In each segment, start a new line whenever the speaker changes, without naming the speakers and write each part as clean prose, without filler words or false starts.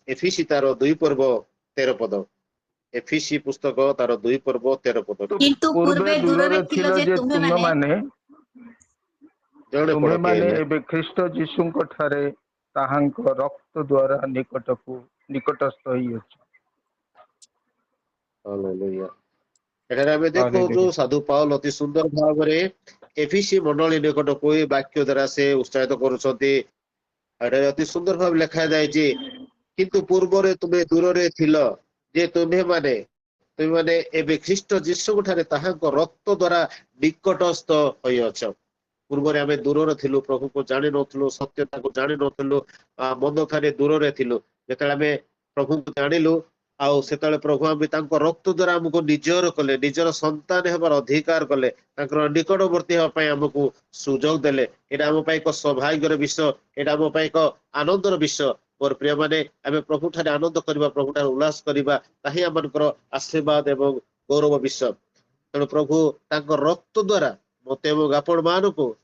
एफिसी तार 2 पर्व 13 पद एफिसी पुस्तक तार 2 पर्व 13 पद
किंतु पूर्वे दूर रे थिलो जे
तुम्हें
तुम्हे
माने
जणे पड़ के
एबे ख्रीष्ट जीशुंक ठारे ताहांक रक्त द्वारा निकटस्थ होई अछि।
हालेलुया। एठारे आमे देखो जो साधु पाउल अति सुंदर भाव रे एफिसी मंडली निकट कोई वाक्य द्वारा से उत्साहित करूछथि। एठारे अति सुंदर भाव लिखा जाय जे किंतु पूर्व रे तुम्हें दूर रे थिलो जे तुम्हें माने एबे ख्रीष्ट जीशु ठारे ताहांक रक्त द्वारा निकटस्थ होई अछ। पूर्व रे आमे दूर रे थिलु, प्रभु को जानि नथलु, सत्यता को जानि नथलु, मन थारे दूर रे थिलु। जेतले आमे प्रभु को जानिलु आउ सेतले प्रभु आमे तांको रक्त द्वारा हमको निजर कले, निजर संतान हेबार अधिकार कले, तांकर निकटवर्ती हेबा पय हमको सुजोग देले। एटा हम पय एक सौभाग्यर विषय, एटा हम पय एक आनंदर विषय। मोर प्रिय माने आमे प्रभु ठारे आनंद करबा, प्रभु ठारे उल्लास करबा, ताहि हमनकर आशीर्वाद एवं गौरव विषय। तेणु प्रभु तांको रक्त द्वारा मते एवं आपण मानको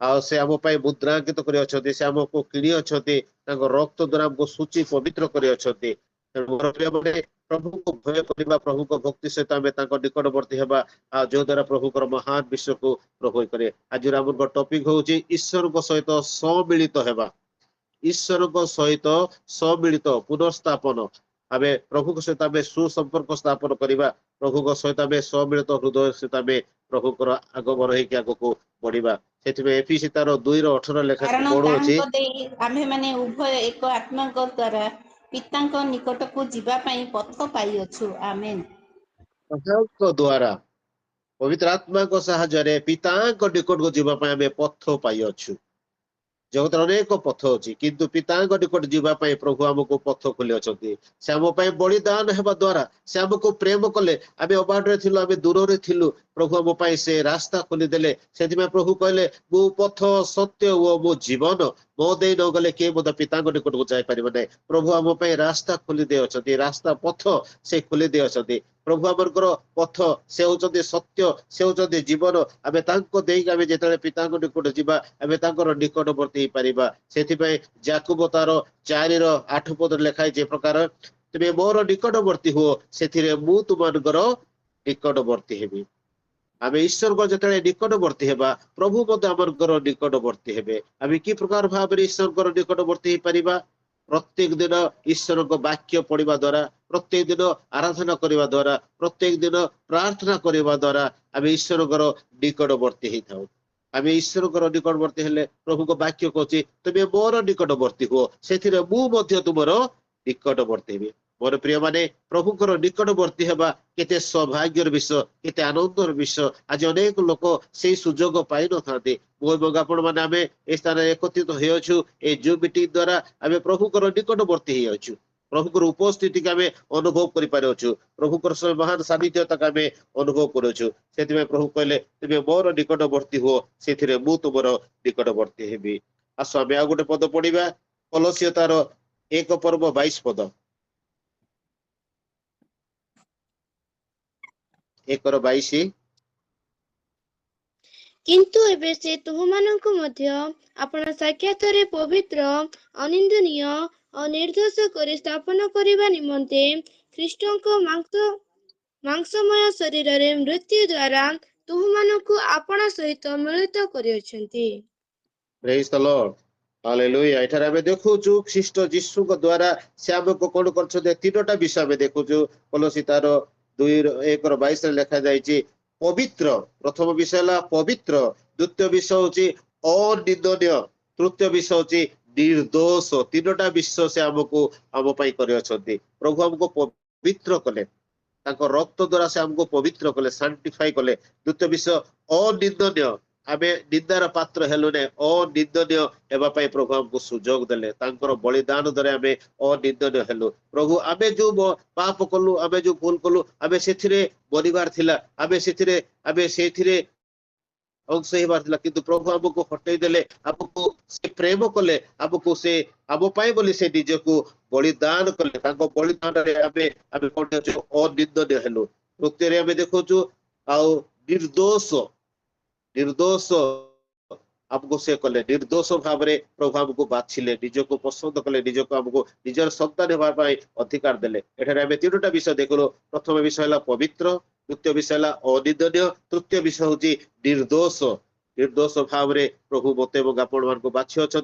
आ से हम पय मुद्रांकित करि अछथि, से हमको किनि अछथि, तांको रक्त द्वारा हमको सूची पवित्र करि अछथि। मोर प्रिय माने प्रभु को भय करबा, प्रभु को भक्ति सहित आमे तांको निकटवर्ती हेबा, आ जो द्वारा प्रभु को महान विषय को प्रभु करे। आज हमर टॉपिक होची ईश्वर को सहित सम्मिलित हेबा, ईश्वर को सहित सम्मिलित पुनर्स्थापन। आमे प्रभु को सहित आमे सुसंपर्क स्थापन करबा, प्रभु को सहित आमे सम्मिलित हृदय सहित आमे प्रभु को आगमन हेकि आगको बढ़िबा। सेतिबे एफिसी तार 2:18 लेखा पढु अछि,
आमे माने उभय एक आत्मा द्वारा पिताଙ୍କ निकटକୁ ଯିବା ପାଇଁ ପଥ ପାଇଅଛୁ। ଆମେନ୍।
ताहांक द्वारा पवित्र आत्मा को साहाय्य पितांक निकट को जीवा पाए आमे पथ पाई अछु। जगत अनेक पथ अछि, किंतु पितांक निकट जीवा पाए प्रभु हमको पथ खोली अछथि। से हम पाए बलिदान हेबा द्वारा से हमको प्रेम कले। आमे अबाट रे थिलु, आमे दूर रे थिलु, प्रभु हम पाए से रास्ता खोली देले। सेति में प्रभु कहले मु पथ सत्य ओ मो जीवन, मो देई न गले के मोदा पितांक निकट को जाय परिबो नै। प्रभु हम पाए रास्ता खोली दे अछथि, रास्ता पथ से खोली दे अछथि। प्रभु हमरकर पथ से होचंदी सत्य, से होचंदी जीवन। आमे तांको देई आमे जेतले पितांक निकट जीवा, आमे तांकर निकटवर्ती परिबा। सेति पय याकूब तार 4:8 पद लेखाय जे प्रकार तुमे मोर निकटवर्ती हो, सेथिरे मु तुमनकर निकटवर्ती हेबी। आमे ईश्वर को जेतले निकटवर्ती हेबा, प्रभु मते हमरकर निकटवर्ती हेबे। आमे की प्रकार भाबरे ईश्वर को निकटवर्ती हे परिबा? प्रत्येक दिन ईश्वर को वाक्य पढ़िबा द्वारा, प्रत्येक दिन आराधना करबा द्वारा, प्रत्येक दिन प्रार्थना करबा द्वारा आमे ईश्वर को निकटवर्ती हे थाउ। आमे ईश्वर को निकटवर्ती हेले प्रभु को वाक्य कहछि तुमे मोर निकटवर्ती हो, सेथिरे मु मध्ये तुमरो निकटवर्ती हेबी। मोर प्रिय माने प्रभु को निकटवर्ती हेबा केते सौभाग्यर विषय, केते आनंदर विषय। आज अनेक लोक से सुजोग पाइ न थाते। मोर बगापण माने आमे ए स्थान एकत्रित हेयछु, ए जो मीटिंग द्वारा आमे प्रभु को निकटवर्ती हेयछु। प्रभु को उपस्थिति के आमे अनुभव करि पारछु, प्रभु को महान सानिध्यता के आमे अनुभव करछु। सेति में प्रभु कहले तुमे मोर निकटवर्ती हो, सेथिरे मु तुमरो निकटवर्ती हेबी। आसो आमे आ गोटे पद पढिबा, कोलोसियो तार 1:22 पद। 1:22
किंतु एबे से तुमମାନଙ୍କୁ ମଧ୍ୟ ଆପଣ ସାକ୍ଷାତରେ ପବିତ୍ର, ଅନିନ୍ଦନୀୟ ଓ ନିର୍ଦ୍ଦୋଷ କରି ସ୍ଥାପନ କରିବା ନିମନ୍ତେ ଖ୍ରୀଷ୍ଟଙ୍କ ମାଂସମୟ ଶରୀରରେ ମୃତ୍ୟୁ ଦ୍ୱାରା ତୁମମାନଙ୍କୁ ଆପଣା ସହିତ ମିଳିତ କରିଅଛନ୍ତି।
Praise the Lord, hallelujah. एठारे आमे देखुछु ख्रीष्ट जीशु को द्वारा से हमको कोन करछते तीनोटा विषय में देखुछु। कोलोसी तार 2:1-22 रे लिखा जायछि पवित्र। प्रथम विषय ला पवित्र, द्वितीय विषय होछि अनिंदनीय, तृतीय विषय होछि निर्दोष। तीनोटा विषय से हमको हम पई करे अछथि। प्रभु हमको पवित्र कले, ताको रक्त द्वारा से हमको पवित्र कले, सैंक्टिफाई कले। द्वितीय विषय अनिंदनीय, आमे निंदार पात्र हेलु ने, अनिंदनीय हेबा पई प्रभु हमको सुजोग देले। तांकर बलिदान द्वारा आमे अनिंदनीय हेलु। प्रभु आमे जो पाप कलु, आमे जो भूल कलु, आमे सेथिरे बनिबार थिला, आमे सेथिरे अंश हेबार थिला, किंतु प्रभु हमको हटै देले, हमको से प्रेम कले, हमको से आम पाई बोली से निजको बलिदान कले। तांको बलिदान रे आमे कोन छु अनिंदनीय हेलु। तृतीय रे आमे देखुछु आ निर्दोष, निर्दोष आमको से कले निर्दोष भाव में प्रभु आमको बाछिले निजको पसंद कले निजको आमको निजर संतान होगा अधिकार देले एठारे आमे तीनोटा विषय देखलो प्रथम विषय है पवित्र द्वितीय विषय है अनिंदनीय तृतीय विषय हूँ निर्दोष निर्दोष भाव में प्रभु मते आपण मान बाछी अच्छा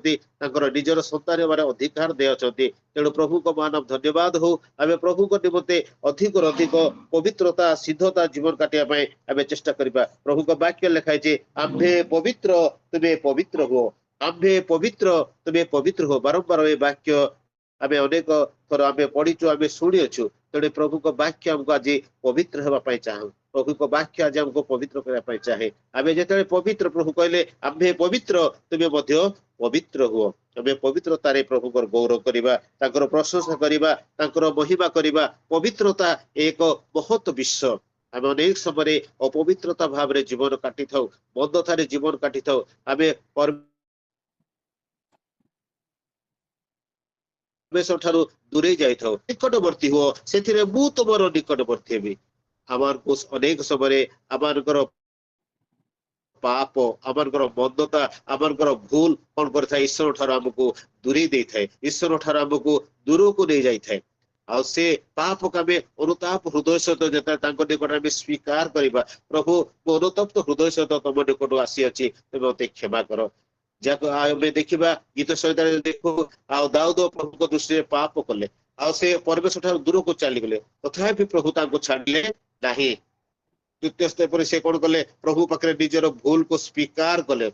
निजर संतान अधिकार दे अच्छा तेणु प्रभु को मान धन्यवाद हो आम प्रभु को निमंते अधिक अधिक पवित्रता सिद्धता जीवन काटिया आम चेष्टा करबा प्रभु को वाक्य लिखाई आम्भे पवित्र तुम्हें पवित्र हो आम्भे पवित्र तुम्हें पवित्र हो बारंबार ये वाक्य आम अनेक थर आम पढ़ीचु आम शुणीचु तेणु प्रभु को वाक्य हमको आज पवित्र होगापाई चाहूँ प्रभु को वाक्य आज हमको पवित्र करने चाहे आम जो पवित्र प्रभु कहले आम्भे पवित्र तुम्हें पवित्र हुओ आम पवित्रतार प्रभु को गौरव करवा प्रशंसा करवा महिमा करवा पवित्रता एक बहुत विश्व आम अनेक समय अपवित्रता भाव में जीवन काटी था बंधतार जीवन काटी था आम दूरे जाई निकटवर्ती हुओ से मु तुम निकटवर्ती हेबी आमार अनेक समय आमार पाप आमार बंधता आमार भूल कौन कर ईश्वर ठार आमको दूरे दे थाए ईश्वर ठार आमको दूर को नहीं जाई थाए आ से पाप को आम अनुताप हृदय सहित निकट आम स्वीकार करवा प्रभु मो अनुतप्त हृदय सहित तुम निकट आसी अच्छी तुम मत क्षमा कर जाके देखा गीत संहिता देखो दाऊद प्रभु को दृष्टि पाप कले से परमेश्वर ठार दूर को चली गले तथापि प्रभु ताको छाड़िले नहीं द्वितीय स्तर पर से कौन कले प्रभु पाखे निजर भूल को स्वीकार कले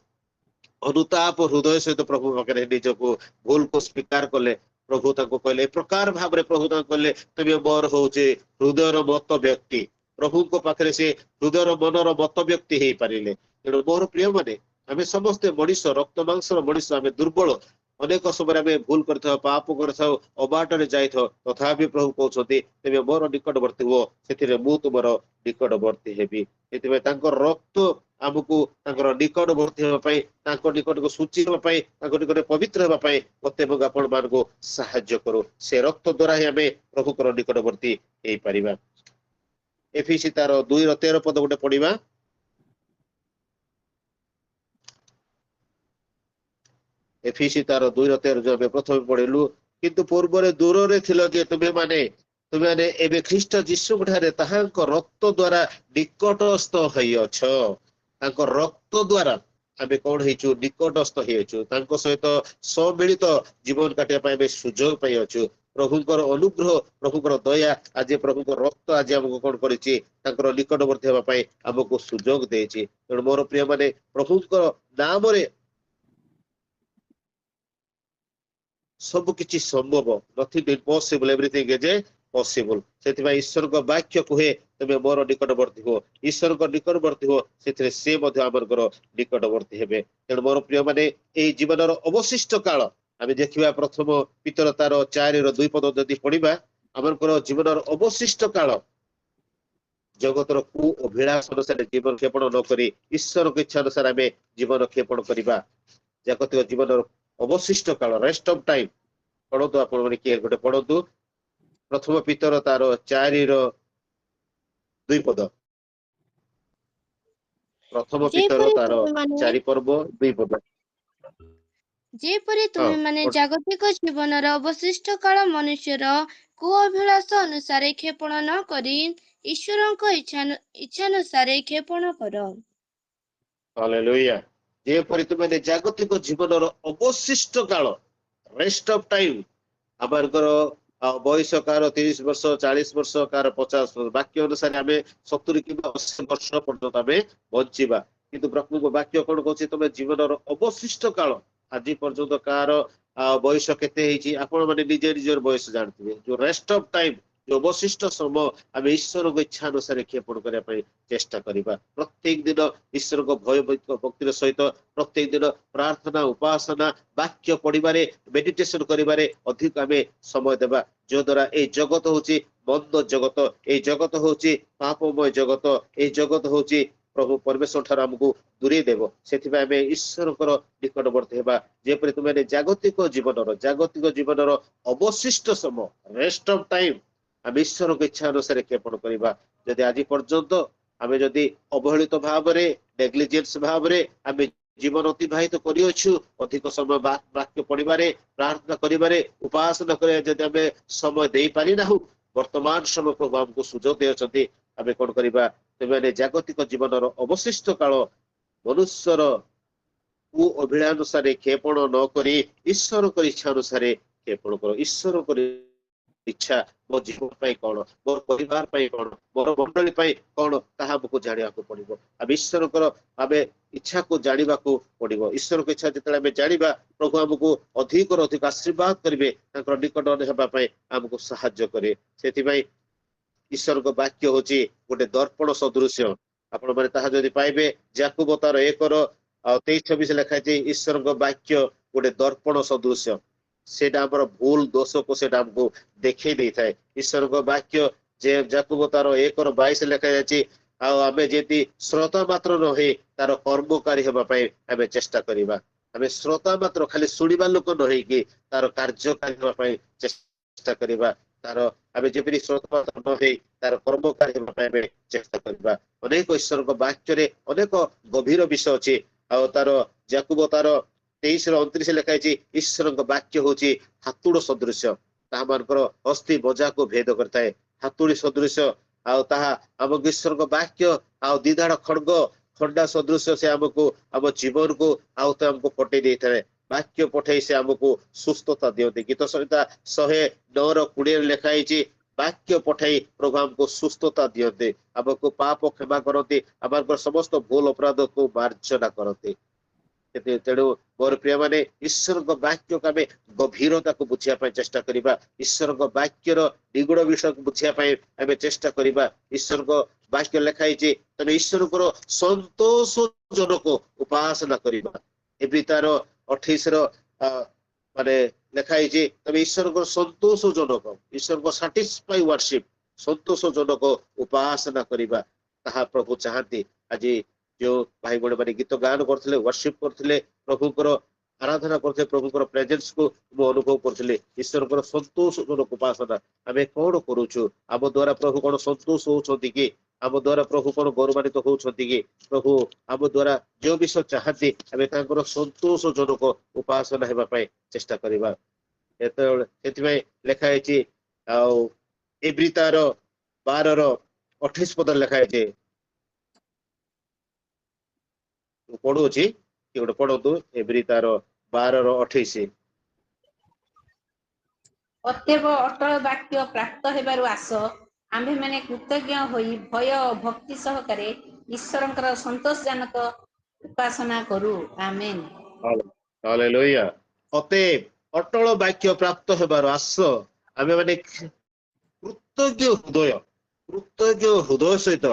अनुताप हृदय सहित प्रभु पाखे निज को भूल को स्वीकार कले प्रभु ताको कहले प्रकार भाव में प्रभु ताको कहले तुम्हें मोर होचे हृदयर मत व्यक्ति प्रभु को पाखे से हृदयर मनर मत व्यक्ति हो पारे तेणु मोर प्रिय माने आम समस्ते मनीष रक्त मांसर मनीष आम दुर्बल अनेक समय आम भूल कर पाप कर अबाटरे जाई तथापि प्रभु कहते तेज मोर निकटवर्ती हुओ से मु तुम निकटवर्ती हेबी से रक्त आमको निकटवर्ती होगापी निकट को सूची होगापी निकट पवित्र होगापी मत आपण मान को साहाय्य करो से रक्त द्वारा ही आम प्रभुकर निकटवर्ती हो पार एफिसी तार 2:13 पद गोटे पढ़ा एफिसी तार 2:13 जो प्रथम पढ़लु किंतु पूर्व दूर जे तुम्हें माने एबे ख्रीष्ट जीशु ठारे ताहांक रक्त द्वारा निकटस्थ होइछ रक्त द्वारा आम कौन हो निकटस्थ हो सहित सम्मिलित जीवन काटिया सुजोग पाइछु प्रभुकर अनुग्रह प्रभुकर दया आज प्रभुकर रक्त आज आमको कौन कर निकटवर्ती होगापी आमको सुजोग देछि तेणु मोर प्रिय माने प्रभुकर नाम सब किछि संभव nothing impossible everything is possible से ईश्वर को वाक्य कहे तुम्हें मोर निकटवर्ती हो ईश्वर को निकटवर्ती हो से आमर निकटवर्ती हेबे तेणु मोर प्रिय माने ए जीवन अवशिष्ट काल आम देखा प्रथम पितर तार 4:2 पद जदि पढ़ा आमर जीवन अवशिष्ट काल जगतर कु अभिलाष अनुसार जीवन क्षेपण नक ईश्वर को इच्छा अनुसार आम जीवन क्षेपण करवा जागतिक जीवन अवशिष्ट काल रेस्ट ऑफ टाइम पढ़तु आप गोटे पढ़तु प्रथम पितर तार 4:2 पद प्रथम पितर तार 4 पर्व 2 पद
जेपरि तुमे माने जागतिक जीवनर अवशिष्ट काल मनुष्यर को अभिलाष अनुसार क्षेपण न करी ईश्वरक इच्छा अनुसार क्षेपण कर
हालेलुया जेपरि तुमे जागतिक जीवनर अवशिष्ट काल रेस्ट ऑफ टाइम आमर बयस कार 30 वर्ष 40 वर्ष कार 50 वर्ष वाक्य अनुसार आम 70 कि 80 वर्ष पर्यंत आम बंचा किंतु प्रभु को वाक्य कौन कहते तुम जीवन अवशिष्ट काल आज पर्यंत कार बयस केते आपण माने निजे निजर बयस जानते जो रेस्ट ऑफ टाइम जो अवशिष्ट समय आम ईश्वर को इच्छा अनुसार क्षेपण करने चेष्टा करवा प्रत्येक दिन ईश्वर को भय भक्तिर सहित प्रत्येक दिन प्रार्थना उपासना वाक्य पढ़े मेडिटेशन करिबारे अधिक आम समय देवा जो द्वारा ए जगत होची बंद जगत ए जगत होची पापमय जगत ए जगत होची प्रभु परमेश्वर ठार आमको दूरे देव से ईश्वर निकटवर्ती होगा जेपरि तुम जागतिक जीवन अवशिष्ट समय रेस्ट ऑफ टाइम आम ईश्वर को इच्छा अनुसार क्षेपण करवा जदि आज पर्यंत आम जदि अवहेलित भाव में नेग्लिजेंस भाव में आम जीवन अतिबाहित करियछु अधिक समय वाक्य पढ़िबारे प्रार्थना करिबारे उपासना करे जदि आमे समय देई पारि नाहु वर्तमान समय प्रभु हमको सुजोग देछथि आमे कोन करिबा तेमाने जागतिक जीवनर अवशिष्ट काल मनुष्यर कु अभिलानुसारे क्षेपण न करी ईश्वर इच्छा अनुसारे क्षेपण करो ईश्वर इच्छा मो जीवन पाई कौन मोर परिवार पाई कौन मोर मंडली पाई कौन ताहा हमको जानिया को पड़िबो अब ईश्वर आमे इच्छा को जानिबा को पड़िबो ईश्वर को इच्छा जतले आमे जानिबा प्रभु हमको अधिक और अधिक आशीर्वाद करिवे ताकर निकट हेबा पाई हमको सहाय्य करे सेति भाई ईश्वर को वाक्य होची गोटे दर्पण सदृश आपण माने ताहा जदि पाइबे याकूब तार 1:23-24 लिखा छै ईश्वर को वाक्य गोटे दर्पण सदृश सेटा हमर भूल दोष को सेटा हमको देखै दै थाए ईश्वर को वाक्य जे याकूब तार 1:22 लिखा छै आ आमे जेति श्रोता मात्र नहे तार कर्मकारी हेबा पई आमे चेष्टा करिबा आमे श्रोता मात्र खाली सुनिबा लोक नहे कि तार कार्यकारी हेबा पई चेष्टा करिबा तार आमे जेपरि श्रोता मात्र नहे तार कर्मकारी हेबा पई आमे चेष्टा करिबा अनेक ईश्वर को वाक्य रे अनेक गभीर विषय अछि आ तार याकूब तार 23:29 लिखा है ईश्वर वाक्य हूँ हातुड़ सदृश ताकर अस्थि बजा को भेद करता है हातुड़ी सदृश आम ईश्वर वाक्य आ दिधाड़ खड़ग खंडा सदृश से आमको आम जीवन को आमको पटे दे था वाक्य पठे से आमको सुस्थता दिखते गीत संहिता 109:20 लिखाई वाक्य पठाई प्रभु हमको सुस्थता दिखते आमको पाप क्षमा करते आम समस्त भूल अपराध को मार्जना करते तेणु मोर प्रिय माने ईश्वर वाक्य को आम गभीरता को बुझापी चेष्टा करवा ईश्वर वाक्यर निगुण विषय को बुझापी आम चेष्टा करवा ईश्वर वाक्य लिखाई तेना ईश्वर को संतोष जनक उपासना करवा एवं तार 28 माने लिखाई तुम ईश्वर को संतोष जनक ईश्वर को साटिस्फाई वर्शिप संतोष जनक उपासना करवा ताहा प्रभु चाहती आज जो भाई बड़े माने गीत गान करथिले वर्शिप करथिले प्रभुकर आराधना करथिले प्रभुकर प्रेजेंस को मो अनुभव करथिले ईश्वर को संतोष जनक उपासना आमे कोन करूछु आम द्वारा प्रभु कोन संतोष होउछथि कि आम द्वारा प्रभु कोन गौरवान्वित होउछथि कि प्रभु आम द्वारा जो विषय चाहती आमे तांकर संतोष जनक उपासना हेबा पई चेष्टा करबा एते लेखा है आ एब्रितार 12:28 पद लेखा है पढ़ुची कि गोटे पढ़तु एब्री तार 12:28
अतएव अटल वाक्य प्राप्त हेबारु आस आम्भे माने कृतज्ञ होई भय भक्ति सहकारे ईश्वरंकर संतोषजनक उपासना करू आमेन
हालेलुया अतएव अटल वाक्य प्राप्त हेबारु आस आम्भे माने कृतज्ञ हृदय सहित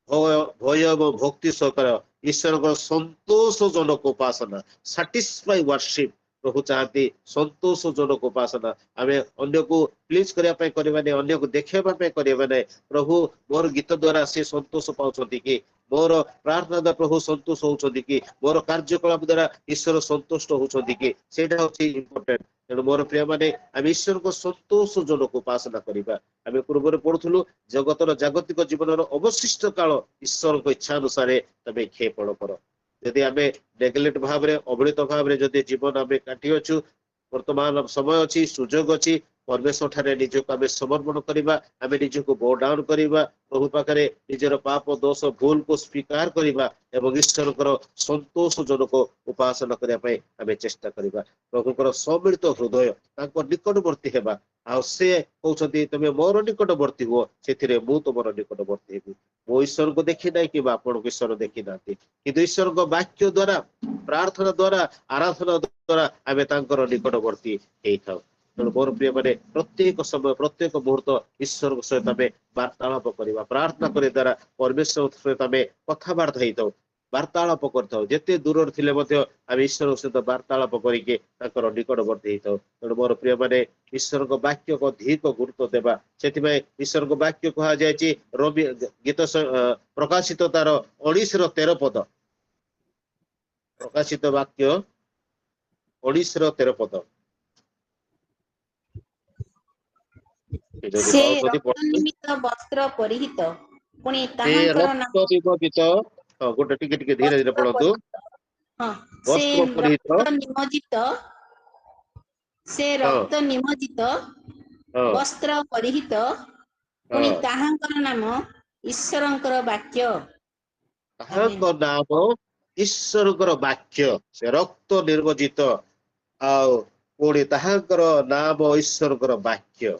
भय एवं भक्ति सहकार ईश्वर को संतोष जनक उपासना सैटिस्फाई वर्शिप प्रभु चाहती संतोष जनक उपासना आम अन्य को प्लीज करने अन्य को देखापी करने प्रभु मोर गीत द्वारा से संतोष पाँच कि मोर प्रार्थना द्वारा प्रभु संतोष होती कि मोर कार्यकलाप द्वारा ईश्वर संतुष्ट होती कि सेटा हूँ इम्पोर्टेंट तेणु मोर प्रिय माने आम ईश्वर को संतोष जनक उपासना करवा आम पूर्व पढ़ुलु जगतर जागतिक जीवन अवशिष्ट काल ईश्वर को इच्छा अनुसार तमें क्षेपण कर यदि आम नेग्लेक्ट भाव अवहेलित भाव जदि जीवन आम काटी अच्छु वर्तमान समय अच्छी सुजोग अच्छी परमेश्वर ठारे निजक आम समर्पण करवा आम निजक बो डाउन करवा प्रभु पाखे निजर पाप दोष भूल को स्वीकार करवा एवं ईश्वर संतोष जनक उपासना करने आम चेष्टा करवा प्रभुकर सम्मिलित हृदय निकटवर्ती हेबा आ से कहते तुम मोर निकटवर्ती हुओ से मु तुम निकटवर्ती हेबी मो ईश्वर को देखी ना कि आपण ईश्वर देखी ना कि ईश्वर वाक्य द्वारा प्रार्थना द्वारा आराधना द्वारा आम निकटवर्ती होता तेणु मोर प्रिय माने प्रत्येक समय प्रत्येक मुहूर्त ईश्वर सहित आम वार्तालाप करवा प्रार्थना करे द्वारा परमेश्वर सहित आम कथबार्ता होता वार्तालाप करता जिते दूर थे आम ईश्वर सहित वार्तालाप करके निकटवर्ती होता तेणु मोर प्रिय माने ईश्वर वाक्य को अधिक गुरुत्व देवा से ईश्वर वाक्य कह जाए रवि गीत प्रकाशित तार 19:13 पद प्रकाशित वाक्य 19:13 पद
से रक्त निमित्त वस्त्र परिहित पुणी ताहांकर नाम
गोटे टिके धीरे धीरे पढ़तु
ହଁ ସେ
ବସ୍ତ୍ର ପରିହିତ
ରକ୍ତ ନିମଜ୍ଜିତ ସେ
ହଁ
ରକ୍ତ ନିମଜ୍ଜିତ
ହଁ
ବସ୍ତ୍ର ପରିହିତ ପୁଣି
ହଁ
ତାହାଙ୍କର ନାମ ଈଶ୍ୱରଙ୍କର ବାକ୍ୟ। ଆମେନ୍।
ତାହାଙ୍କ ନାମ ଈଶ୍ୱରଙ୍କର ବାକ୍ୟ। ସେ ରକ୍ତ ନିର୍ମଜିତ ଆଉ ପୁଣି ତାହାଙ୍କର ନାମ ଈଶ୍ୱରଙ୍କର ବାକ୍ୟ।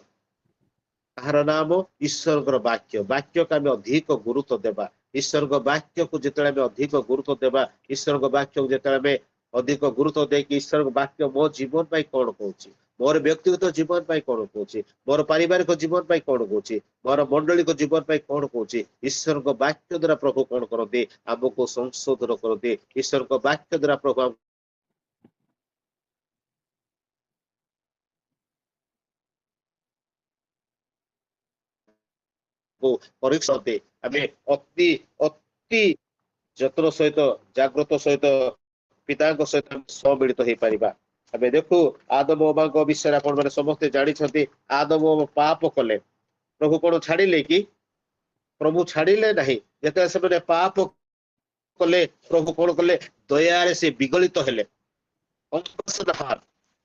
ତାହାର ନାମ ଈଶ୍ୱରଙ୍କର ବାକ୍ୟ। ବାକ୍ୟକୁ ଆମେ ଅଧିକ ଗୁରୁତ୍ୱ ଦେବା। ଈଶ୍ୱରଙ୍କ ବାକ୍ୟକୁ ଯେତେବେଳେ ଆମେ ଅଧିକ ଗୁରୁତ୍ୱ ଦେବା, ଈଶ୍ୱରଙ୍କ ବାକ୍ୟକୁ ଯେତେବେଳେ ଆମେ ଅଧିକ ଗୁରୁତ୍ୱ ଦେଇକି ଈଶ୍ୱରଙ୍କ ବାକ୍ୟ ମୋ ଜୀବନ ପାଇଁ କଣ କହୁଛି, ମୋର ବ୍ୟକ୍ତିଗତ ଜୀବନ ପାଇଁ କଣ କହୁଛି, ମୋର ପାରିବାରିକ ଜୀବନ ପାଇଁ କଣ କହୁଛି, ମୋର ମଣ୍ଡଳୀଙ୍କ ଜୀବନ ପାଇଁ କଣ କହୁଛି, ଈଶ୍ୱରଙ୍କ ବାକ୍ୟ ଦ୍ଵାରା ପ୍ରଭୁ କଣ କରନ୍ତି, ଆମକୁ ସଂଶୋଧନ କରନ୍ତି। ଈଶ୍ୱରଙ୍କ ବାକ୍ୟ ଦ୍ଵାରା ପ୍ରଭୁ ପରୀକ୍ଷନ୍ତି। ଆମେ ଅତି ଅତି ଯତ୍ନ ସହିତ ଜାଗ୍ରତ ସହିତ ପିତାଙ୍କ ସହିତ ସମ୍ମିଳିତ ହେଇପାରିବା। ଆମେ ଦେଖୁ ଆଦମ ଅବାଙ୍କ ବିଷୟରେ ଆପଣ ମାନେ ସମସ୍ତେ ଜାଣିଛନ୍ତି। ଆଦମ ପାପ କଲେ, ପ୍ରଭୁ କଣ ଛାଡ଼ିଲେ କି? ପ୍ରଭୁ ଛାଡ଼ିଲେ ନାହିଁ। ଯେତେବେଳେ ସେମାନେ ପାପ କଲେ, ପ୍ରଭୁ କଣ କଲେ? ଦୟାରେ ସେ ବିଗଳିତ ହେଲେ,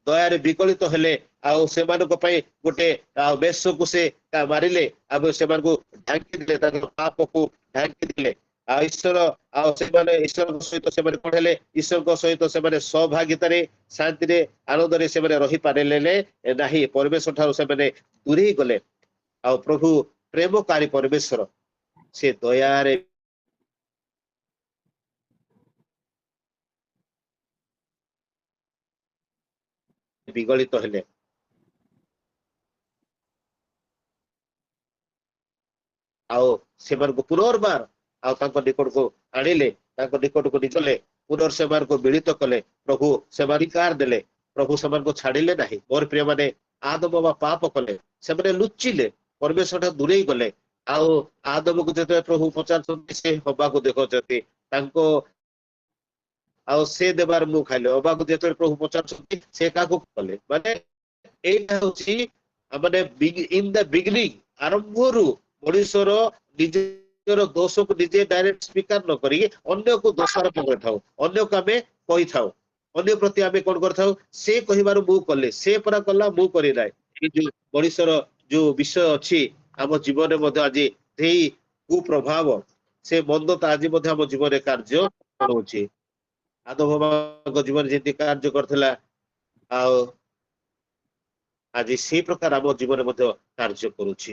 ଦୟାରେ ବିଗଳିତ ହେଲେ। ଆଉ ସେମାନଙ୍କ ପାଇଁ ଗୋଟେ ବେଶକୁ ସେ ମାରିଲେ, ଆଉ ସେମାନଙ୍କୁ ଢାଙ୍କି ଦେଲେ, ତାଙ୍କର ପାପକୁ ଢାଙ୍କି ଦେଲେ। ଆଉ ଈଶ୍ୱର ଆଉ ସେମାନେ ଈଶ୍ୱରଙ୍କ ସହିତ ସେମାନେ କଣ ହେଲେ? ଈଶ୍ୱରଙ୍କ ସହିତ ସେମାନେ ସହଭାଗିତାରେ ଶାନ୍ତିରେ ଆନନ୍ଦରେ ସେମାନେ ରହିପାରିଲେ ନାହିଁ। ପରିବେଶ ଠାରୁ ସେମାନେ ଦୂରେଇ ଗଲେ। ଆଉ ପ୍ରଭୁ ପ୍ରେମକାରୀ ପରିବେଶର, ସେ ଦୟାରେ ବିଗଳିତ ହେଲେ। ଆଉ ସେମାନଙ୍କୁ ପୁନର୍ବାର ଆଉ ତାଙ୍କ ନିକଟକୁ ଆଣିଲେ, ତାଙ୍କ ନିକଟକୁ ନେଇଗଲେ, ପୁନର୍ ସେମାନଙ୍କୁ ମିଳିତ କଲେ। ପ୍ରଭୁ ସେମାନେ ଅଧିକାର ଦେଲେ, ପ୍ରଭୁ ସେମାନଙ୍କୁ ଛାଡ଼ିଲେ ନାହିଁ। ମୋର ପ୍ରିୟ ମାନେ, ଆଦମ ବା ପାପ କଲେ, ସେମାନେ ଲୁଚିଲେ, ପରିବେଶ ଠାରୁ ଦୂରେଇ ଗଲେ। ଆଉ ଆଦମକୁ ଯେତେବେଳେ ପ୍ରଭୁ ପଚାରୁଛନ୍ତି, ସେ ହବାକୁ ଦେଖୁଛନ୍ତି ତାଙ୍କ ଆଉ ସେ ଦେବାର ମୁଁ ଖାଇଲେ। ଅବାକୁ ଯେତେବେଳେ ପ୍ରଭୁ ପଚାରୁଛନ୍ତି, ସେ କାହାକୁ କଲେ? ମାନେ ଏଇଟା ହଉଛି ମାନେ ଇନ୍ ଦ ବିଗିନିଂ, ଆରମ୍ଭରୁ ମଣିଷର ନିଜର ଦୋଷକୁ ନିଜେ ଡାଇରେକ୍ଟ ସ୍ୱୀକାର ନ କରିକି ଅନ୍ୟକୁ ଦୋଷାରୋପ କରିଥାଉ, ଅନ୍ୟକୁ ଆମେ କହିଥାଉ, ଅନ୍ୟ ପ୍ରତି ଆମେ କଣ କରିଥାଉ? ସେ କହିବାରୁ ମୁଁ କଲେ, ସେ ପରା କଲା, ମୁଁ କରି ନାହିଁ। ଏଇ ଯୋଉ ମଣିଷର ଯୋଉ ବିଷୟ ଅଛି ଆମ ଜୀବନରେ ମଧ୍ୟ ଆଜି ସେଇ କୁପ୍ରଭାବ, ସେ ମନ୍ଦତା ଆଜି ମଧ୍ୟ ଆମ ଜୀବନରେ କାର୍ଯ୍ୟ କରୁଛି। ଆଦମ ବାବାଙ୍କ ଜୀବନରେ ଯେମିତି କାର୍ଯ୍ୟ କରିଥିଲା, ଆଉ ଆଜି ସେଇ ପ୍ରକାର ଆମ ଜୀବନରେ ମଧ୍ୟ କାର୍ଯ୍ୟ କରୁଛି।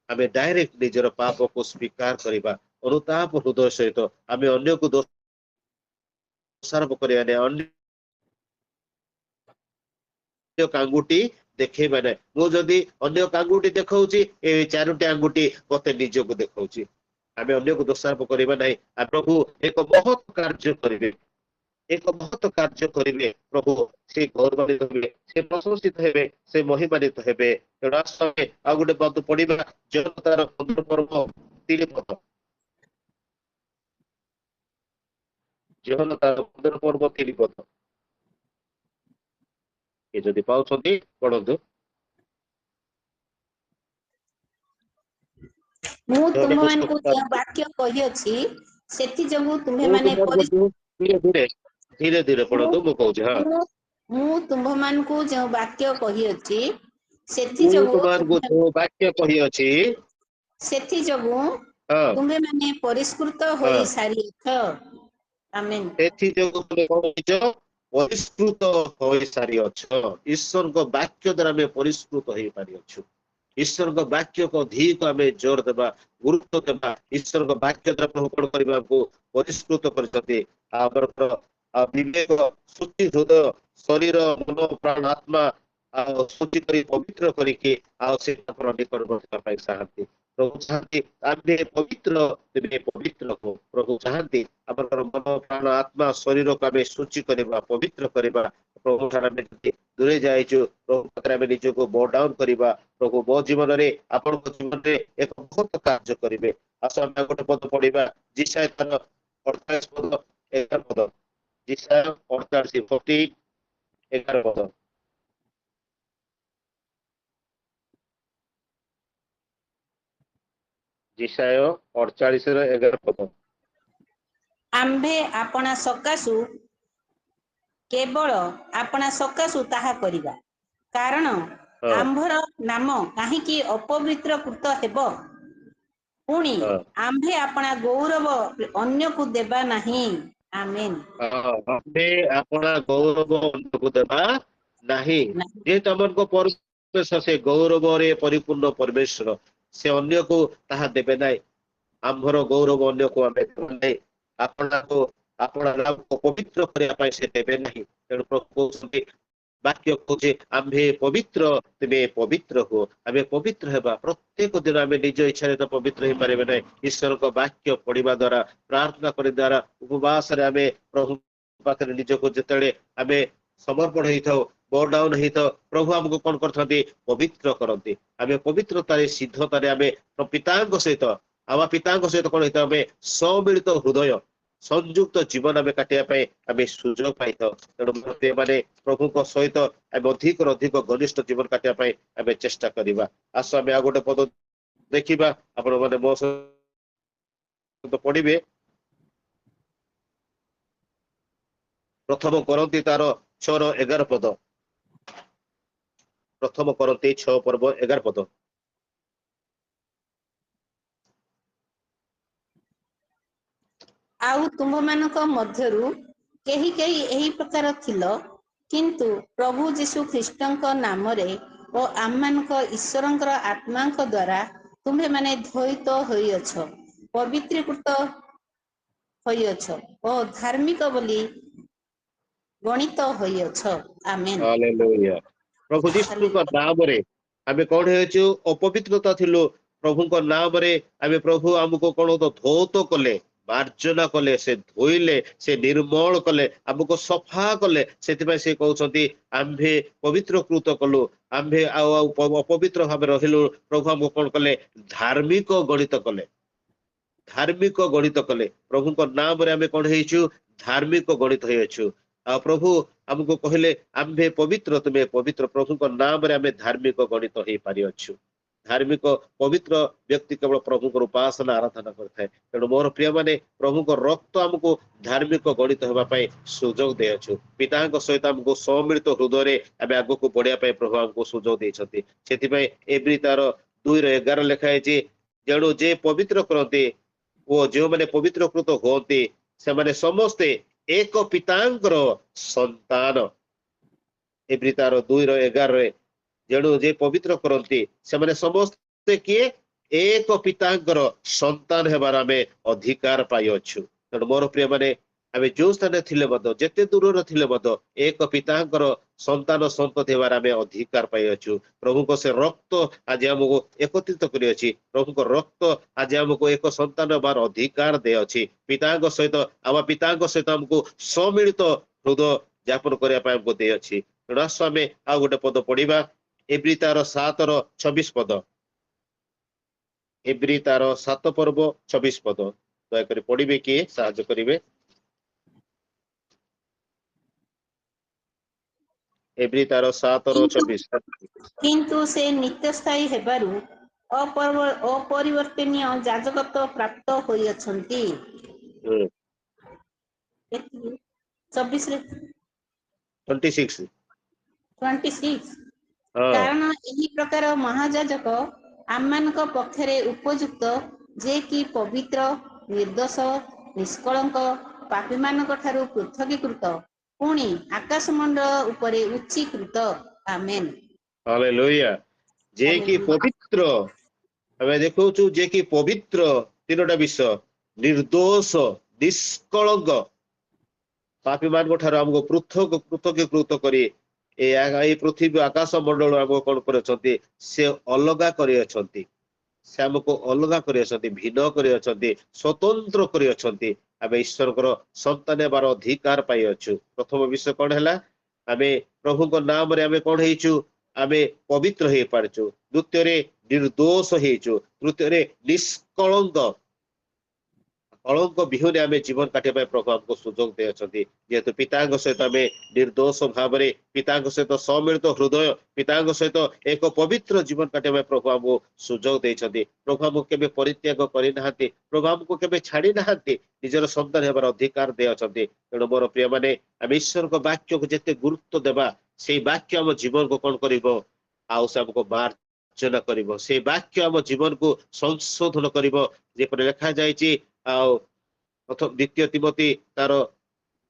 ଆମେ ଡାଇରେକ୍ଟ ନିଜର ପାପକୁ ସ୍ୱୀକାର କରିବା, ଅନୁତାପ ହୃଦୟ ସହିତ ଆମେ ଅନ୍ୟକୁ ଦୋଷାରୋପ କରିବା ନାହିଁ, ଅନ୍ୟ ଆଙ୍ଗୁଠି ଦେଖେଇବା ନାହିଁ। ମୁଁ ଯଦି ଅନ୍ୟ ଆଙ୍ଗୁଠି ଦେଖଉଛି, ଏ 4ଟି ଆଙ୍ଗୁଠି ମତେ ନିଜକୁ ଦେଖଉଛି। ଆମେ ଅନ୍ୟକୁ ଦୋଷାରୋପ କରିବା ନାହିଁ। ଆଉ ପ୍ରଭୁ ଏକ ମହତ୍ କାର୍ଯ୍ୟ କରିବେ, ଏକ ମହତ୍ କାର୍ଯ୍ୟ କରିବେ। ପ୍ରଭୁ ସେ ଗୌରବାନ୍ୱିତ ହେବେ, ସେ ପ୍ରଶଂସିତ ହେବେ, ସେ ମହିମାନ୍ୱିତ ହେବେ। ତେଣୁ ଆସ ଆମେ ଆଉ ଗୋଟେ ପଦ ପଢିବା, ଜନତାର 15 ପର୍ବ 3 ପଦ। ଜନତାର 15 ପର୍ବ 3 ପଦ। ଏ ଯଦି ପାଉଛନ୍ତି ପଢନ୍ତୁ।
ମୁଁ
ଧୀରେ
ତୁମମାନଙ୍କୁ ଯେଉଁ ବାକ୍ୟ କହିଅଛି, ସେଥି ଯୋଗୁଁ ତୁମ୍ଭେମାନେ
ଧୀରେ ଧୀରେ
ମୁଁ
ପଢନ୍ତୁ, ମୁଁ କହୁଛି। ହଁ,
ମୁଁ ମୁଁ ତୁମ୍ଭମାନଙ୍କୁ ଯେଉଁ ବାକ୍ୟ କହିଅଛି, ସେଥି
ମୁଁ
ଯୋଗୁଁ
ତୁମମାନଙ୍କୁ ଯୋଉ ବାକ୍ୟ କହିଅଛି, ହଁ
ତୁମ୍ଭେମାନେ ପରିଷ୍କୃତ
ହଁ,
ହୋଇ ସାରିଅଛ। ଆମେନ୍।
ସେଥିଯୋଗୁଁ ତୁମେ କଣ ହେଇଛ? ପରିଷ୍କୃତ ହୋଇସାରିଅଛ। ଈଶ୍ୱରଙ୍କ ବାକ୍ୟ ଦ୍ୱାରା ଆମେ ପରିଷ୍କୃତ ହେଇପାରିଅଛୁ। ଈଶ୍ୱରଙ୍କ ବାକ୍ୟକୁ ଅଧିକ ଆମେ ଜୋର ଦେବା, ଗୁରୁତ୍ୱ ଦେବା। ଈଶ୍ୱରଙ୍କ ବାକ୍ୟ ଦ୍ୱାରା ପ୍ରଭୁ କଣ କରିବାକୁ ପରିଷ୍କୃତ କରିଛନ୍ତି? ଆମର ବିବେକ, ଶୁଚି ହୃଦୟ, ଶରୀର, ମନ, ପ୍ରାଣ, ଆତ୍ମା ଆଉ ଶୁଚି କରି ପବିତ୍ର କରିକି ଆଉ ସେ ତାଙ୍କର ନିକଟ ବସିବା ପାଇଁ ଚାହାନ୍ତି। ପ୍ରଭୁ ଚାହାନ୍ତି ଆମେ ପବିତ୍ର ହଉ। ପ୍ରଭୁ ଚାହାନ୍ତି ଆମର ମନ, ପ୍ରାଣ, ଆତ୍ମା, ଶରୀରକୁ ଆମେ ଶୁଚି କରିବା, ପବିତ୍ର କରିବା। ପ୍ରଭୁ ଠାରୁ ଆମେ ଯଦି ଦୂରେଇ ଯାଇଛୁ, ପ୍ରଭୁ ପାଖରେ ଆମେ ନିଜକୁ ବୋ ଡାଉନ କରିବା। ପ୍ରଭୁ ମୋ ଜୀବନରେ, ଆପଣଙ୍କ ଜୀବନରେ ଏକ ବହୁତ କାର୍ଯ୍ୟ କରିବେ। ଆସ ଆମେ ଗୋଟେ ପଦ ପଢିବା, ଯିଶାୟା 48 ପଦ 11 ପଦ। ଯିଶାୟା 48 11 ପଦ। ଯିଶାୟା 48 ର 11 ପଦ।
ଆମ୍ଭେ ଆପଣା ସକାଶୁ କେବଳ ଆପଣା ସକାଶୁ ତାହା କରିବା। କାରଣ
ହଁ
ଆମ୍ଭର ନାମ କାହିଁକି ଅପବିତ୍ରକୃତ ହେବ? ପୁଣି
ହଁ
ଆମ୍ଭେ ଆପଣା ଗୌରବ ଅନ୍ୟକୁ ଦେବା ନାହିଁ। ଆମେନ୍।
ଆମେ ଆପଣା ଗୌରବ ଅନ୍ୟକୁ ଦେବା ନାହିଁ। ଯେହେତୁ ଆମଙ୍କ ପରମେଶ୍ୱର ସେ ଗୌରବରେ ପରିପୂର୍ଣ୍ଣ ପରମେଶ୍ୱର, ସେ ଅନ୍ୟକୁ ତାହା ଦେବେ ନାହିଁ। ଆମ୍ଭର ଗୌରବ ଅନ୍ୟକୁ ଆମେ ଦେବା ନାହିଁ। ଆପଣଙ୍କୁ ଆପଣ ନାମକୁ ପବିତ୍ର କରିବା ପାଇଁ ସେ ଦେବେ ନାହିଁ। ତେଣୁ ପ୍ରଭୁ କହୁଛନ୍ତି, ବାକ୍ୟ କହୁଛି ଆମ୍ଭେ ପବିତ୍ର ତେବେ ପବିତ୍ର ହୁଅ। ଆମେ ପବିତ୍ର ହେବା। ପ୍ରତ୍ୟେକ ଦିନ ଆମେ ନିଜ ଇଚ୍ଛାରେ ତ ପବିତ୍ର ହେଇପାରିବେ ନାହିଁ। ଈଶ୍ୱରଙ୍କ ବାକ୍ୟ ପଢିବା ଦ୍ୱାରା, ପ୍ରାର୍ଥନା କରିବା ଦ୍ୱାରା, ଉପବାସରେ ଆମେ ପ୍ରଭୁ ପାଖରେ ନିଜକୁ ଯେତେବେଳେ ଆମେ ସମର୍ପଣ ହେଇଥାଉ, ବୋ ଡାଉନ ହେଇଥାଉ, ପ୍ରଭୁ ଆମକୁ କଣ କରିଥାନ୍ତି? ପବିତ୍ର କରନ୍ତି। ଆମେ ପବିତ୍ରତାରେ ସିଦ୍ଧତାରେ ଆମେ ପିତାଙ୍କ ସହିତ, ଆମ ପିତାଙ୍କ ସହିତ କଣ ହେଇଥାଉ? ଆମେ ସମ୍ମିଳିତ ହୃଦୟ, ସଂଯୁକ୍ତ ଜୀବନ ଆମେ କାଟିବା ପାଇଁ ଆମେ ସୁଯୋଗ ପାଇଥାଉ। ତେଣୁ ମାନେ ପ୍ରଭୁଙ୍କ ସହିତ ଆମେ ଅଧିକରୁ ଅଧିକ ଘନିଷ୍ଠ ଜୀବନ କାଟିବା ପାଇଁ ଆମେ ଚେଷ୍ଟା କରିବା। ଆସ ଆମେ ଆଉ ଗୋଟେ ପଦ ଦେଖିବା। ଆପଣ ମାନେ ମୋ ସହିତ ପଢିବେ। ପ୍ରଥମ କରନ୍ତି ତାର 6:11 ପଦ। ପ୍ରଥମ କରନ୍ତି 6:11 ପଦ।
ଆଉ ତୁମମାନଙ୍କ ମଧ୍ୟରୁ କେହି କେହି ଏହି ପ୍ରକାର ଥିଲ, କିନ୍ତୁ ପ୍ରଭୁ ଯୀଶୁ ଖ୍ରୀଷ୍ଟଙ୍କ ନାମରେ ଓ ଆମମାନଙ୍କ ଈଶ୍ୱରଙ୍କର ଆତ୍ମାଙ୍କ ଦ୍ୱାରା ତୁମ୍ଭେମାନେ ଧୌତ ହୋଇଅଛ, ପବିତ୍ରୀକୃତ ହୋଇଅଛ ଓ ଧାର୍ମିକ ବୋଲି ଗଣିତ ହୋଇଅଛ। ଆମେନ୍।
ହାଲେଲୁୟା। ପ୍ରଭୁ ଯୀଶୁଙ୍କ ନାମରେ ଆମେ କଣ ହେଇଛୁ? ଅପବିତ୍ରତା ଥିଲୁ। ପ୍ରଭୁଙ୍କ ନାମରେ ଆମେ, ପ୍ରଭୁ ଆମକୁ କଣ ଧୌତ କଲେ, ମାର୍ଜନା କଲେ, ସେ ଧୋଇଲେ, ସେ ନିର୍ମଳ କଲେ, ଆମକୁ ସଫା କଲେ। ସେଥିପାଇଁ ସେ କହୁଛନ୍ତି ଆମ୍ଭେ ପବିତ୍ରକୃତ କଲୁ। ଆମ୍ଭେ ଆଉ ଅପବିତ୍ର ଭାବେ ରହିଲୁ। ପ୍ରଭୁ ଆମକୁ କଣ କଲେ? ଧାର୍ମିକ ଗଣିତ କଲେ। ଧାର୍ମିକ ଗଣିତ କଲେ। ପ୍ରଭୁଙ୍କ ନାମରେ ଆମେ କଣ ହେଇଛୁ? ଧାର୍ମିକ ଗଣିତ ହେଇଅଛୁ। ଆଉ ପ୍ରଭୁ ଆମକୁ କହିଲେ ଆମ୍ଭେ ପବିତ୍ର ତୁମେ ପବିତ୍ର। ପ୍ରଭୁଙ୍କ ନାମରେ ଆମେ ଧାର୍ମିକ ଗଣିତ ହେଇପାରିଅଛୁ। ଧାର୍ମିକ ପବିତ୍ର ବ୍ୟକ୍ତି କେବଳ ପ୍ରଭୁଙ୍କର ଉପାସନା ଆରାଧନା କରିଥାଏ। ତେଣୁ ମୋର ପ୍ରିୟ ମାନେ, ପ୍ରଭୁଙ୍କ ରକ୍ତ ଆମକୁ ଧାର୍ମିକ ଗଣିତ ହେବା ପାଇଁ ସୁଯୋଗ ଦେଇଅଛୁ। ପିତାଙ୍କ ସହିତ ଆମକୁ ସମ୍ମିଳିତ ହୃଦୟରେ ଆମେ ଆଗକୁ ବଢିବା ପାଇଁ ପ୍ରଭୁ ଆମକୁ ସୁଯୋଗ ଦେଇଛନ୍ତି। ସେଥିପାଇଁ ଏବ୍ରୀ ତାର 2:11 ଲେଖା ହେଇଛି, ତେଣୁ ଯେ ପବିତ୍ର କରନ୍ତି ଓ ଯେଉଁମାନେ ପବିତ୍ରକୃତ ହୁଅନ୍ତି ସେମାନେ ସମସ୍ତେ ଏକ ପିତାଙ୍କର ସନ୍ତାନ। ଏବ୍ରୀ ତାର 2:11, ଯେଣୁ ଯେ ପବିତ୍ର କରନ୍ତି ସେମାନେ ସମସ୍ତେ କିଏ? ଏକ ପିତାଙ୍କର ସନ୍ତାନ ହେବାର ଆମେ ଅଧିକାର ପାଇଅଛୁ। ତେଣୁ ମୋର ପ୍ରିୟ ମାନେ, ଆମେ ଯୋଉ ସ୍ଥାନରେ ଥିଲେ ମଧ୍ୟ, ଯେତେ ଦୂରରେ ଥିଲେ ମଧ୍ୟ, ଏକ ପିତାଙ୍କର ସନ୍ତାନ ସନ୍ତତି ହେବାର ଆମେ ଅଧିକାର ପାଇଅଛୁ। ପ୍ରଭୁଙ୍କ ସେ ରକ୍ତ ଆଜି ଆମକୁ ଏକତ୍ରିତ କରିଅଛି। ପ୍ରଭୁଙ୍କ ରକ୍ତ ଆଜି ଆମକୁ ଏକ ସନ୍ତାନ ହେବାର ଅଧିକାର ଦେଇଅଛି। ପିତାଙ୍କ ସହିତ, ଆମ ପିତାଙ୍କ ସହିତ ଆମକୁ ସମ୍ମିଳିତ ହୃଦୟ ଯାପନ କରିବା ପାଇଁ ଆମକୁ ଦେଇଅଛି। ତେଣୁ ଆସ ଆମେ ଆଉ ଗୋଟେ ପଦ ପଢିବା। ଏବ୍ରୀ ତାର 7:26 ପଦ। ଏବ୍ରୀ ତାର 7:26 ପଦ। ଦୟାକରି ପଢିବେ, କିଏ ସାହାଯ୍ୟ କରିବେ? ଏବ୍ରୀ ତାର 7:24।
କିନ୍ତୁ ସେ ନିତ୍ୟସ୍ଥାୟୀ ହେବାରୁ ଅପରିବର୍ତ୍ତନୀୟ ଯାଜକତ୍ୱ ପ୍ରାପ୍ତ ହୋଇଅଛନ୍ତି।
26।
26।
ହଁ
କାରଣ ଏହି ପ୍ରକାର ମହାଯାଜକ ଆମମାନଙ୍କ ପକ୍ଷରେ ଉପଯୁକ୍ତ, ଯେ କି ପବିତ୍ର, ନିର୍ଦ୍ଦୋଷ, ନିଷ୍କଳଙ୍କ, ପାପୀମାନଙ୍କ ଠାରୁ ପୃଥକୀକୃତ, ପୁଣି ଆକାଶମଣ୍ଡଳ ଉପରେ ଉଚ୍ଚୀକୃତ। ଆମେନ୍।
ହାଲେଲୁୟା। ଯେ କି ପବିତ୍ର, ଆମେ ଦେଖୁଛୁ ଯେ କି ପବିତ୍ର, 3ଟା ବିଷୟ, ନିର୍ଦ୍ଦୋଷ, ନିଷ୍କଳଙ୍କ, ପାପୀ ମାନଙ୍କ ଠାରୁ ଆମକୁ ପୃଥକୀକୃତ କରି ଏଇ ପୃଥିବୀ ଆକାଶ ମଣ୍ଡଳ ଆମକୁ କଣ କରିଅଛନ୍ତି? ସେ ଅଲଗା କରିଅଛନ୍ତି। ସେ ଆମକୁ ଅଲଗା କରିଅଛନ୍ତି, ଭିନ୍ନ କରିଅଛନ୍ତି, ସ୍ୱତନ୍ତ୍ର କରିଅଛନ୍ତି। ଆମେ ଈଶ୍ୱରଙ୍କର ସନ୍ତାନ ହେବାର ଅଧିକାର ପାଇଅଛୁ। ପ୍ରଥମ ବିଷୟ କଣ ହେଲା? ଆମେ ପ୍ରଭୁଙ୍କ ନାମରେ ଆମେ କଣ ହେଇଛୁ? ଆମେ ପବିତ୍ର ହେଇପାରିଛୁ। ଦ୍ୱିତୀୟରେ ନିର୍ଦ୍ଦୋଷ ହେଇଛୁ। ତୃତୀୟରେ ନିଷ୍କଳଙ୍କ, कलंक विहुने आम जीवन काटिया प्रभु आमको सुजोग दे जेहेतु पिता सहित आम निर्दोष भाव में पिता सहित सम्मिलित हृदय पिता सहित एक पवित्र जीवन काटिया प्रभु आमको सुजोग देते प्रभु आमको केवे परित्याग करना प्रभु आमको केवे छाड़ी ना निजर संतान होबार अधिकार दे तेणु मोर प्रिय माने आम ईश्वर को वाक्य को जिते गुरुत्व देवा से वाक्य आम जीवन को कौन कर आमको मार्जना कर से वाक्य आम जीवन को संशोधन कर लिखा जाए द्वितीय तिमोथी तार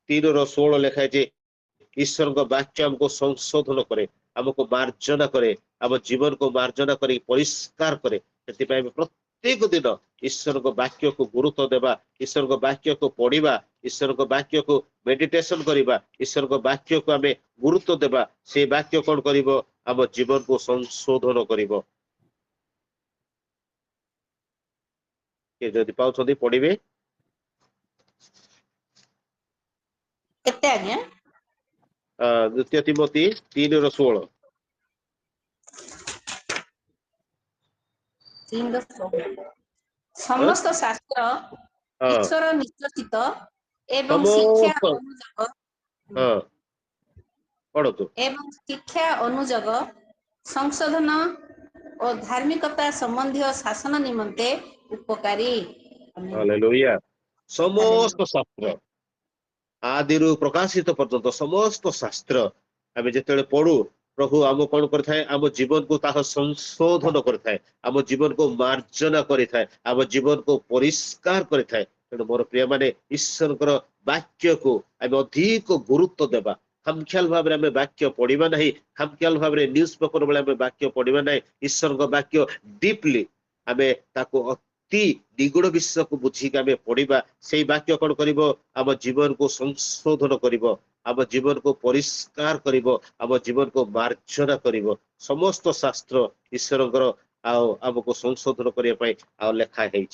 3:16 लिखाई जे ईश्वर को वाक्य हमको संशोधन करे हमको मार्जना करे आम जीवन को मार्जना कर परिष्कार करे प्रत्येक दिन ईश्वर को वाक्य को गुरुत्व देवा ईश्वर को वाक्य को पढ़ा ईश्वर को वाक्य को मेडिटेशन करवा ईश्वर को वाक्य को आम गुरुत्व देवा से वाक्य कौन कर आम जीवन को संशोधन कर पाँच पढ़े
केते आज्ञा
द्वितीय तिमोथी 3:16
समस्त शास्त्र ईश्वर निश्चित एवं शिक्षा अनुजग संशोधन और धार्मिकता संबंधी शासन निमंते उपकारी।
हालेलुया। समस्त शास्त्र आदि प्रकाशित पर्यंत समस्त शास्त्र आम जिते पढ़ू प्रभु आम कौन कर जीवन को संशोधन कर आम जीवन को मार्जना कर आम जीवन को परिष्कार कर तेणु मोर प्रिय माने ईश्वर वाक्य को आम अधिक गुरुत्व देवा खामख्याल भाव में वाक्य पढ़ा ना खामख्याल भाव में न्यूज पेपर बेले वाक्य पढ़ा ना ईश्वर वाक्य डीपली आम निगुड़ विषय को बुझिक आम पढ़ा से वाक्य कौन कर आम जीवन को संशोधन कर आम जीवन को परिष्कार कर आम जीवन को मार्जना कर समस्त शास्त्र ईश्वर आमको संशोधन करने लेखाई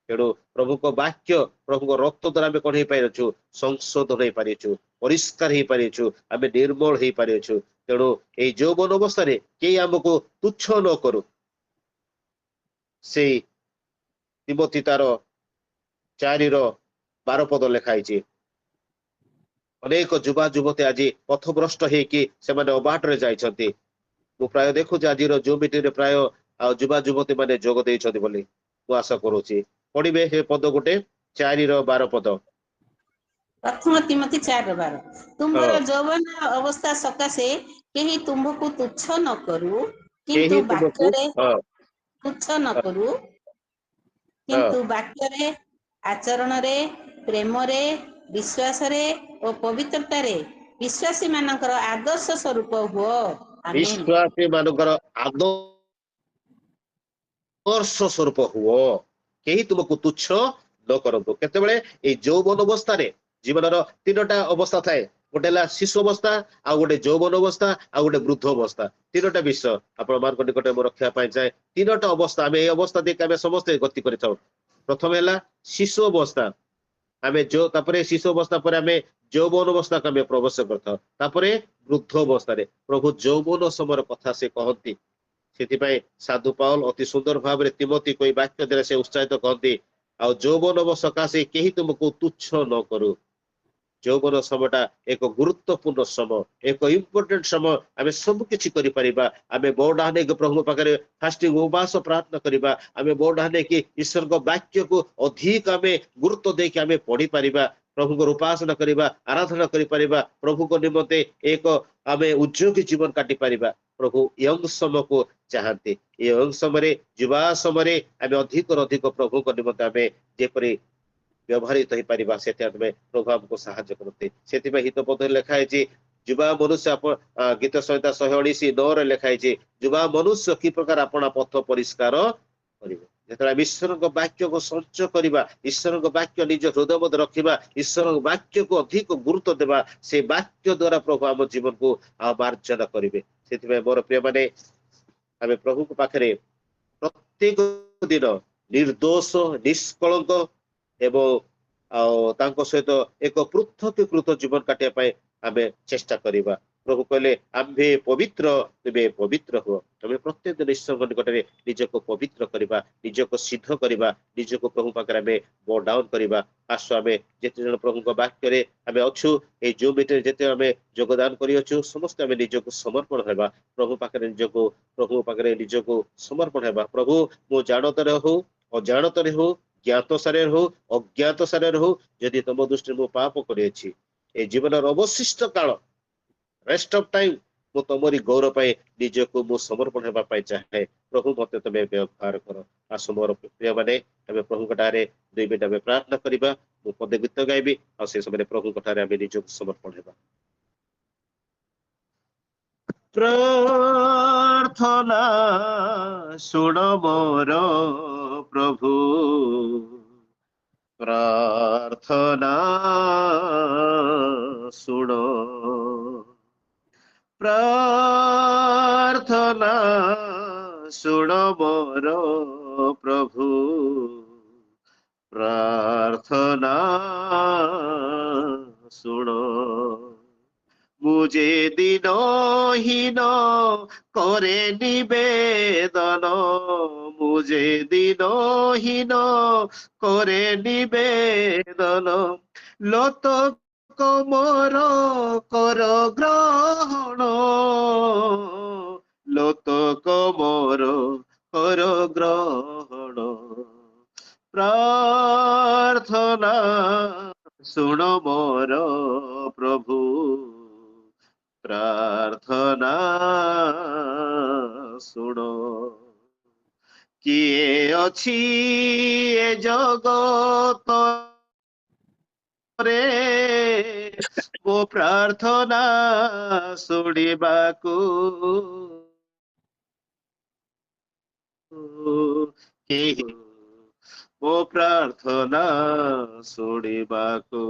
तेणु प्रभु को वाक्य प्रभु को रक्त द्वारा आम कौन हो पारिछु संशोधन हो पारिछु परिष्कार हो पारिछु आम निर्मल हो पारिछु तेणु ये यौवन अवस्था कई आमको तुच्छ न करू से तिमोथी तार 4:12 पद लिखाई अनेक युवा युवती आज पथभ्रष्ट होने अबाटे जाइछन्ति मु प्राय देखु आज जो मीटिंग प्राय युवा युवती माने जोग देइछन्ति बोली मु आशा करूची पढ़िबे हे पद गोटे 4:12 पद
प्रथम तिमोथी 4:12 तुमर यौवन अवस्था सकाशे केही तुमको तुच्छ न करू किंतु वाक्यरे तुच्छ न करू किंतु वाक्यरे आचरण रे प्रेम रे विश्वास रे और पवित्रता रे विश्वासी मानकर आदर्श स्वरूप हुओ
विश्वासी मानकर आदर्श स्वरूप हुओ कहीं तुमको तुच्छ न करंतु केतेबेले ए यौवन अवस्था रे जीवन तीनटा अवस्था थाए गोटे शिशु अवस्था आ गोटे यौवन अवस्था आ गोटे वृद्ध अवस्था तीनटा विषय आपण मान निकट रखा चाहे तीनटा अवस्था आम ये अवस्था देख आम समस्त गति कर प्रथम है शिशु अवस्था आम जो शिशु अवस्था पर आम यौवन अवस्था को आम प्रवेश कर वृद्ध अवस्था प्रभु यौवन समय कथा से कहती से साधु पाउल अति सुंदर भाव में तिमोथी कोई वाक्य द्वारा से उत्साहित कहती आ यौवन सकाशे कहीं तुमको तुच्छ न करू यौवन समयटा एक गुरुत्वपूर्ण समय एक इम्पोर्टेंट समय आम सब किसी आम बौडाने प्रभु पाखे फास्टिंग उपवास प्रार्थना करवा आम बौडाने की ईश्वर को वाक्य को अधिक आम गुरुत्व देके आम पढ़ी पारिबा प्रभु को उपासना करवा आराधना करिपरिबा प्रभु को निमंते एक आम उद्योगी जीवन काटी पारिबा प्रभु यंग समय को चाहते यंग समय युवा समय आम अधिक प्रभु को निमंते आम जेपरी व्यवहारित हो पारिबा से प्रभु आमको साहाय्य करते से हितपद लिखाई युवा मनुष्य गीत संहिता 119:9 लिखाई युवा मनुष्य कि प्रकार अपना पथ परिष्कार करें ईश्वर वाक्य को संचय करवा ईश्वर वाक्य निज हृदय मध्य रखा ईश्वर वाक्य को अधिक गुरुत्व देवा से वाक्य द्वारा प्रभु आम जीवन को मार्जना करेंगे से मोर प्रिय माने आम प्रभु को पाखे प्रत्येक दिन निर्दोष निष्कलंक एवं सहित एक पृथकीकृत जीवन काटिया आम चेष्टा करवा प्रभु कहले आम्भे पवित्र तेबे पवित्र हुआ आम प्रत्येक दिन ईश्वर निकट में निजक पवित्र करवा निजक सिद्ध करवा निजक प्रभु पाखे आम बो डाउन करवा आस आम जिते जन प्रभु वाक्य आम अच्छु ये जो मीटर जिते आम योगदान करछु समस्त आम निजक समर्पण होगा प्रभु पाखे निजक प्रभु पाखे निजक समर्पण होगा प्रभु मो जानतर हो अजाणतर हो ज्ञात सारे हो अज्ञात सारे हो जदि तुम दृष्टि मो पाप कर जीवन अवशिष्ट काल रेस्ट ऑफ टाइम मु तुमरी गौरव पाए निजको मु समर्पण होगा चाहे प्रभु मत तुम्हें व्यवहार कर आस मोर प्रिय मैंने आम प्रभु कटारे 2 मिनट आम प्रार्थना करवा मु पदे गीत गाइबी आ से समय प्रभु कटारे आम निजको समर्पण होगा प्रार्थना सुन मोर प्रभु प्रार्थना सुन प्रार्थना सुन मोर प्रभु प्रार्थना सुन मुझे दिनहीन करे निवेदन मुझे दिनहीन करे निवेदन लत मोर कर ग्रहण लत मोर कर ग्रहण प्रार्थना सुन मोर प्रभु प्रार्थना सुन किए अछि ए जगत रे मो प्रार्थना सुनिबाकू मो प्रार्थना सुनिबाकू